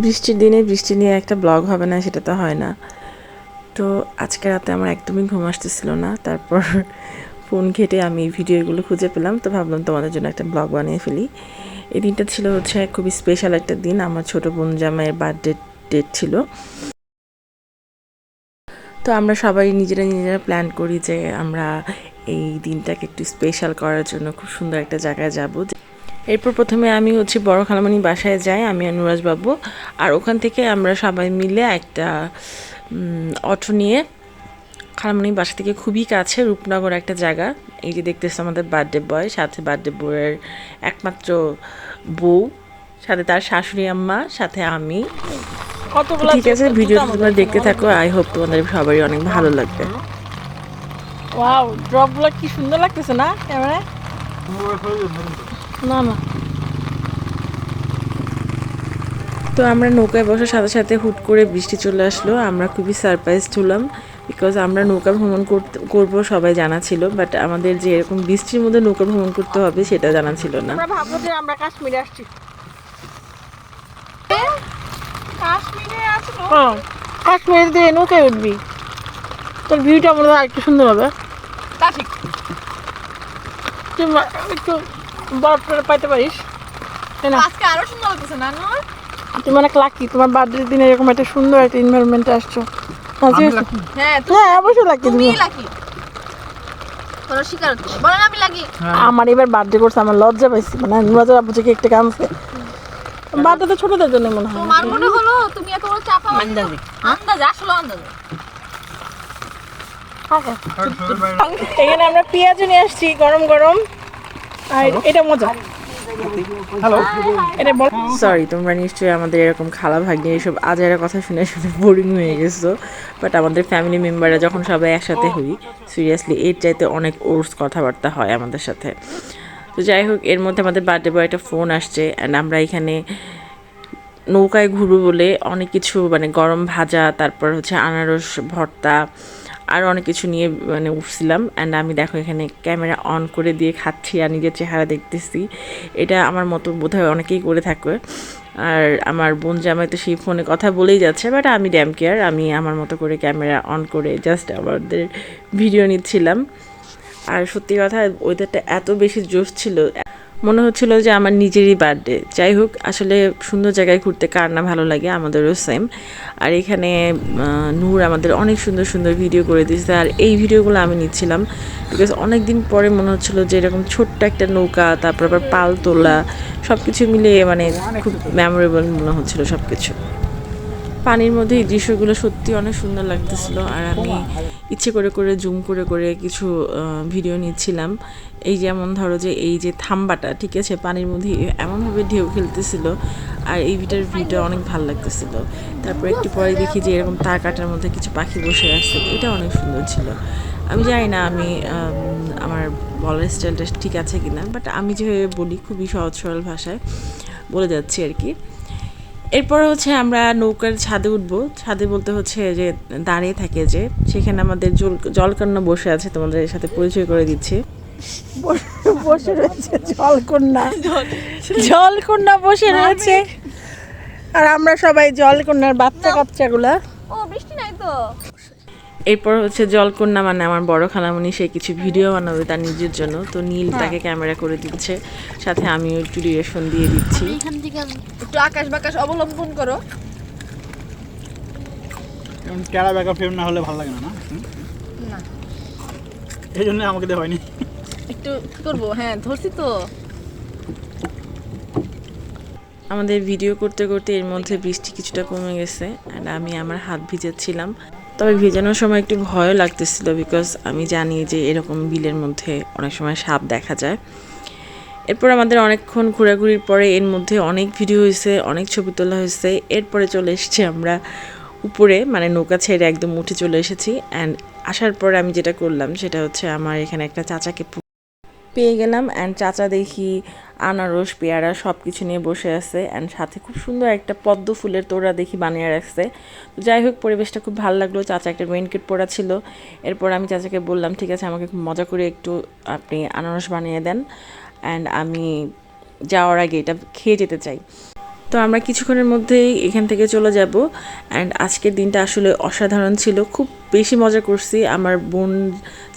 বৃষ্টির দিনে বৃষ্টি নিয়ে একটা ব্লগ হবে না, সেটা তো হয় না। তো আজকে রাতে আমার একদমই ঘুম আসতেছিল না। তারপর ফোন ঘেটে আমি ভিডিওগুলো খুঁজে পেলাম, তো ভাবলাম তোমাদের জন্য একটা ব্লগ বানিয়ে ফেলি। এই দিনটা ছিল হচ্ছে খুবই স্পেশাল একটা দিন। আমার ছোটো বোন জামাইয়ের বার্থডে ডেট ছিল। তো আমরা সবাই নিজেরা নিজেরা প্ল্যান করি যে আমরা এই দিনটাকে একটু স্পেশাল করার জন্য খুব সুন্দর একটা জায়গায় যাব। এরপর প্রথমে আমি হচ্ছে বড় খালামণি বাসায় যাই, আমি আর নুরাজ বাবু। আর ওখান থেকে আমরা সবাই মিলে একটা অটো নিয়ে খালামণির বাসা থেকে খুবই কাছে রূপনগর একটা জায়গা, এই যে দেখতেছে আমাদের বার্থডে বয়, সাথে বার্থডে বয়ের একমাত্র বউ, সাথে তার শাশুড়ি আম্মা, সাথে আমি। ঠিক আছে, ভিডিওটা তোমরা দেখতে থাকো। আই হোপ তোমাদের সবারই অনেক ভালো লাগবে। ওয়াও, ড্রপগুলো কি সুন্দর লাগতেছে না ক্যামেরায়? না না, তো আমরা নৌকায় বসার সাথে সাথে হুট করে বৃষ্টি চলে আসলো। আমরা খুবই সারপ্রাইজড হলাম, বিকজ আমরা নৌকা ভ্রমণ করবো সবাই জানা ছিল, বাট আমাদের যে এরকম বৃষ্টির মধ্যে নৌকা ভ্রমণ করতে হবে সেটা জানা ছিল না। আমরা ভাবলো যে আমরা কাশ্মীরে আসছি। কাশ্মীর দিয়ে নৌকায় উঠবি, তোর ভিউটা মনে হয় একটু সুন্দর হবে। তা ঠিক, তুই একটু বরফ পাইতে পারিস। আজকে আরো সুন্দর লাগতেছে না? তুমি অনেক লাকি, তোমার বার্থডে দিনে এরকম একটা সুন্দর একটা এনভায়রনমেন্টে আসছো। হ্যাঁ অবশ্যই লাকি, তুমি লাকি। আমার এবার বার্থডে করছে, আমার লজ্জা পাইছি, মানে লজ্জা বুঝে কি একটা কামছে। বার্থডে তো ছোটদের জন্য মনে হয়। তোমার মনে হলো তুমি এত বড় চাপা আন্দাজে আন্দাজে আসলে আন্দাজে। এখানে আমরা পেঁয়াজ নিয়ে আসছি গরম গরম, আর এটা মজা। হ্যালো, এটা বল। সরি, তোমরা নিশ্চয়ই আমাদের এরকম খালা ভাগ্নে এইসব আজারের কথা শুনে শুনে বোরিং হয়ে গেছো, বাট আমাদের ফ্যামিলি মেম্বাররা যখন সবাই একসাথে হই, সিরিয়াসলি এর চাইতে অনেক ওর্স কথাবার্তা হয় আমাদের সাথে। তো যাই হোক, এর মধ্যে আমাদের বার্থডে বয় একটা ফোন আসছে, অ্যান্ড আমরা এখানে নৌকায় ঘুরবো বলে অনেক কিছু, মানে গরম ভাজা, তারপর হচ্ছে আনারস ভর্তা, আর অনেক কিছু নিয়ে মানে উঠছিলাম। অ্যান্ড আমি দেখো এখানে ক্যামেরা অন করে দিয়ে খাচ্ছি আর নিজের চেহারা দেখতেছি। এটা আমার মতো বোধহয় অনেকেই করে থাকবে। আর আমার বোন জামাই তো সেই ফোনে কথা বলেই যাচ্ছে, বাট আমি ড্যাম কেয়ার, আমি আমার মতো করে ক্যামেরা অন করে জাস্ট আমাদের ভিডিও নিচ্ছিলাম। আর সত্যি কথা, ওয়েদারটা এত বেশি জোশ ছিল, মনে হচ্ছিল যে আমার নিজেরই বার্থডে। যাই হোক, আসলে সুন্দর জায়গায় ঘুরতে কার না ভালো লাগে, আমাদেরও সেম। আর এখানে নূর আমাদের অনেক সুন্দর সুন্দর ভিডিও করে দিয়েছে, আর এই ভিডিওগুলো আমি নিচ্ছিলাম বিকজ অনেক দিন পরে মনে হচ্ছিলো যে এরকম ছোট্ট একটা নৌকা, তারপর আবার পাল তোলা, সব কিছু মিলিয়ে মানে খুব মেমোরেবল মনে হচ্ছিলো সব কিছু। পানির মধ্যে এই দৃশ্যগুলো সত্যি অনেক সুন্দর লাগতেছিল, আর আমি ইচ্ছে করে করে জুম করে করে কিছু ভিডিও নিচ্ছিলাম। এই যেমন ধরো যে এই যে থাম্বাটা, ঠিক আছে, পানির মধ্যে এমনভাবে ঢেউ খেলতেছিল, আর এই ভিউটা অনেক ভালো লাগতেছিল। তারপর একটু পরে দেখি যে এরকম তার কাটার মধ্যে কিছু পাখি বসে আছে, এটা অনেক সুন্দর ছিল। আমি জানি না আমি আমার বলার স্টাইলটা ঠিক আছে কিনা, বাট আমি যেভাবে বলি খুবই সহজ সরল ভাষায় বলে যাচ্ছি আর কি। এরপর হচ্ছে আমরা নৌকার ছাদে উঠবো। ছাদে বলতে হচ্ছে যে দাঁড়িয়ে থাকে, যে সেখানে আমাদের জলকন্যা বসে আছে, তোমাদের সাথে পরিচয় করে দিচ্ছি। বসে রয়েছে জলকন্যা, জলকন্যা বসে রয়েছে, আর আমরা সবাই জলকন্যার বাচ্চা কাচ্চাগুলা। ও বৃষ্টি নাই তো। এরপর হচ্ছে জলকন্যা মানে আমার বড় খালামণি, সে কিছু ভিডিও বানাবে তার নিজের জন্য, তো নীল তাকে ক্যামেরা করে দিচ্ছে, সাথে আমিও একটু ডিরেকশন দিয়ে দিচ্ছি। এখান থেকে একটু আকাশ বাকাশ অবলম্বন করো। ক্যারা ব্যাকআপ ফ্রেম না হলে ভালো লাগে না, না এই জন্য আমাকে দেওয়া হয়নি। একটু কি করবো, হ্যাঁ ধরছি তো। আমাদের ভিডিও করতে করতে এর মধ্যে বৃষ্টি কিছুটা কমে গেছে, অ্যান্ড আমি আমার হাত ভিজাচ্ছিলাম। তবে ভেজানোর সময় একটু ভয়ও লাগতেছিল, বিকজ আমি জানি যে এরকম বিলের মধ্যে অনেক সময় সাপ দেখা যায়। এরপর আমাদের অনেকক্ষণ ঘোরাঘুরির পরে এর মধ্যে অনেক ভিডিও হয়েছে, অনেক ছবি তোলা হয়েছে। এরপরে চলে এসেছি আমরা উপরে, মানে নৌকা ছেড়ে একদম উঠে চলে এসেছি। অ্যান্ড আসার পরে আমি যেটা করলাম সেটা হচ্ছে আমার এখানে একটা চাচাকে পেয়ে গেলাম, অ্যান্ড চাচা দেখি আনারস পেয়ারা সব কিছু নিয়ে বসে আছে, অ্যান্ড সাথে খুব সুন্দর একটা পদ্ম ফুলের তোড়া দেখি বানিয়ে রাখছে। তো যাই হোক, পরিবেশটা খুব ভালো লাগলো। চাচা একটা রেইনকোট পরা ছিল। এরপর আমি চাচাকে বললাম, ঠিক আছে, আমাকে খুব মজা করে একটু আপনি আনারস বানিয়ে দেন, অ্যান্ড আমি যাওয়ার আগে এটা খেয়ে যেতে চাই। তো আমরা কিছুক্ষণের মধ্যেই এখান থেকে চলে যাব। অ্যান্ড আজকের দিনটা আসলে অসাধারণ ছিল, খুব বেশি মজা করছি। আমার বোন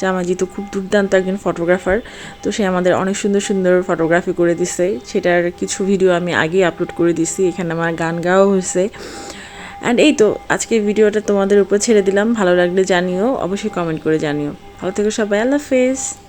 জামাজি তো খুব দুর্দান্ত একজন ফটোগ্রাফার, তো সে আমাদের অনেক সুন্দর সুন্দর ফটোগ্রাফি করে দিছে। সেটার কিছু ভিডিও আমি আগেই আপলোড করে দিছি, এখানে আমার গান গাওয়া হয়েছে। অ্যান্ড এই তো আজকের ভিডিওটা তোমাদের উপর ছেড়ে দিলাম, ভালো লাগলে জানিও, অবশ্যই কমেন্ট করে জানিও। ভালো থেকো সবাই, আল্লাহ হাফেজ।